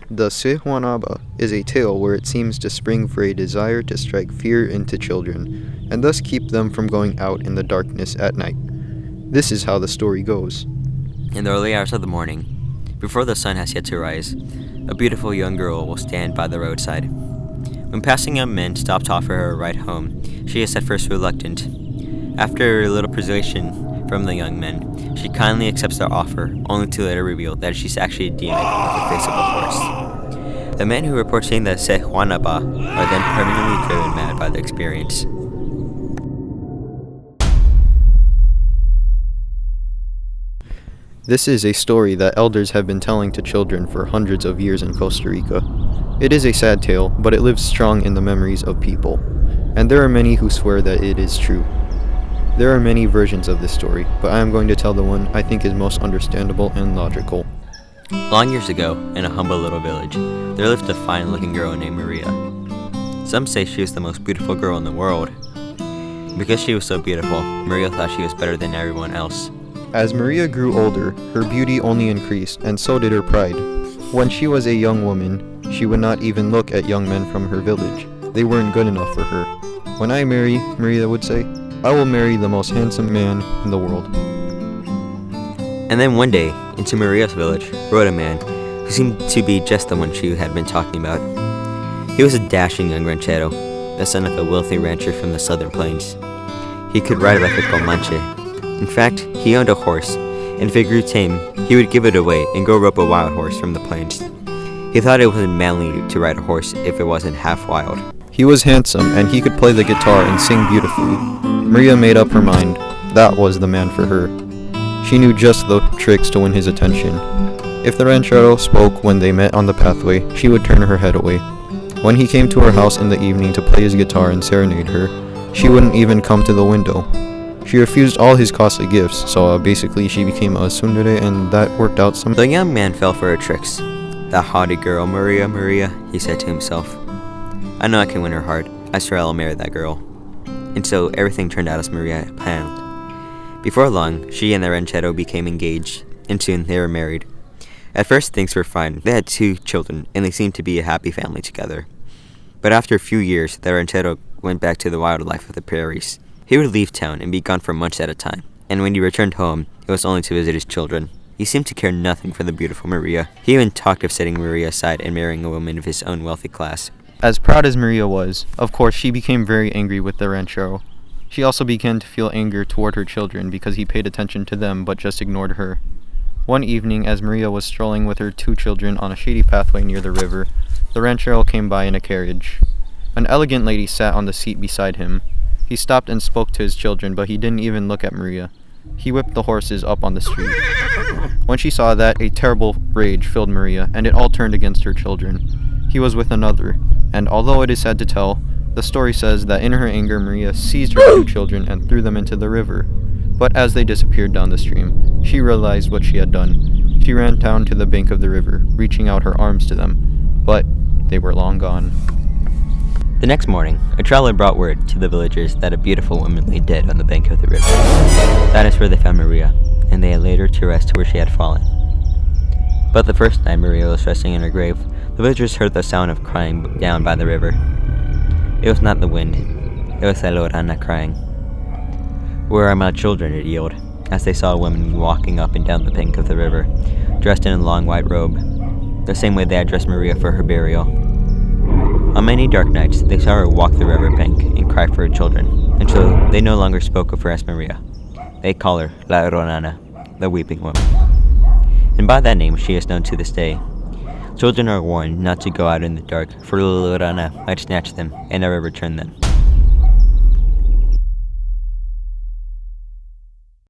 The Sehuanaba is a tale where it seems to spring for a desire to strike fear into children, and thus keep them from going out in the darkness at night. This is how the story goes. In the early hours of the morning, before the sun has yet to rise, a beautiful young girl will stand by the roadside. When passing young men stop to offer her a ride home, she is at first reluctant. After a little persuasion from the young men, she kindly accepts their offer, only to later reveal that she's actually a demon with the face of a horse. The men who are portraying the Sehuanaba are then permanently driven mad by the experience. This is a story that elders have been telling to children for hundreds of years in Costa Rica. It is a sad tale, but it lives strong in the memories of people, and there are many who swear that it is true. There are many versions of this story, but I am going to tell the one I think is most understandable and logical. Long years ago, in a humble little village, there lived a fine-looking girl named Maria. Some say she was the most beautiful girl in the world. Because she was so beautiful, Maria thought she was better than everyone else. As Maria grew older, her beauty only increased, and so did her pride. When she was a young woman, she would not even look at young men from her village. They weren't good enough for her. "When I marry," Maria would say, "I will marry the most handsome man in the world." And then one day, into Maria's village, rode a man who seemed to be just the one she had been talking about. He was a dashing young ranchero, the son of a wealthy rancher from the southern plains. He could ride like a comanche. In fact, he owned a horse, and if it grew tame, he would give it away and go rope a wild horse from the plains. He thought it wasn't manly to ride a horse if it wasn't half wild. He was handsome, and he could play the guitar and sing beautifully. Maria made up her mind. That was the man for her. She knew just the tricks to win his attention. If the ranchero spoke when they met on the pathway, she would turn her head away. When he came to her house in the evening to play his guitar and serenade her, she wouldn't even come to the window. She refused all his costly gifts, so basically she became a tsundere, and that worked out some. The young man fell for her tricks. "That haughty girl, Maria, Maria," he said to himself. "I know I can win her heart. I swear I'll marry that girl." And so everything turned out as Maria had planned. Before long, she and the ranchero became engaged, and soon they were married. At first things were fine. They had 2 children, and they seemed to be a happy family together. But after a few years, the ranchero went back to the wildlife of the prairies. He would leave town and be gone for months at a time, and when he returned home, it was only to visit his children. He seemed to care nothing for the beautiful Maria. He even talked of setting Maria aside and marrying a woman of his own wealthy class. As proud as Maria was, of course, she became very angry with the ranchero. She also began to feel anger toward her children because he paid attention to them but just ignored her. One evening, as Maria was strolling with her 2 children on a shady pathway near the river, the ranchero came by in a carriage. An elegant lady sat on the seat beside him. He stopped and spoke to his children, but he didn't even look at Maria. He whipped the horses up on the street. When she saw that, a terrible rage filled Maria, and it all turned against her children. He was with another, and although it is sad to tell, the story says that in her anger, Maria seized her 2 children and threw them into the river. But as they disappeared down the stream, she realized what she had done. She ran down to the bank of the river, reaching out her arms to them, but they were long gone. The next morning, a traveler brought word to the villagers that a beautiful woman lay dead on the bank of the river. That is where they found Maria, and they laid her to rest where she had fallen. But the first night Maria was resting in her grave, the villagers heard the sound of crying down by the river. It was not the wind, it was the Lorana crying. "Where are my children?" it yelled, as they saw a woman walking up and down the bank of the river, dressed in a long white robe, the same way they had dressed Maria for her burial. On many dark nights, they saw her walk the river bank and cry for her children, and so they no longer spoke of her as Maria. They call her La Ronana, the weeping woman. And by that name she is known to this day. Children are warned not to go out in the dark, for La Ronana might snatch them and never return them.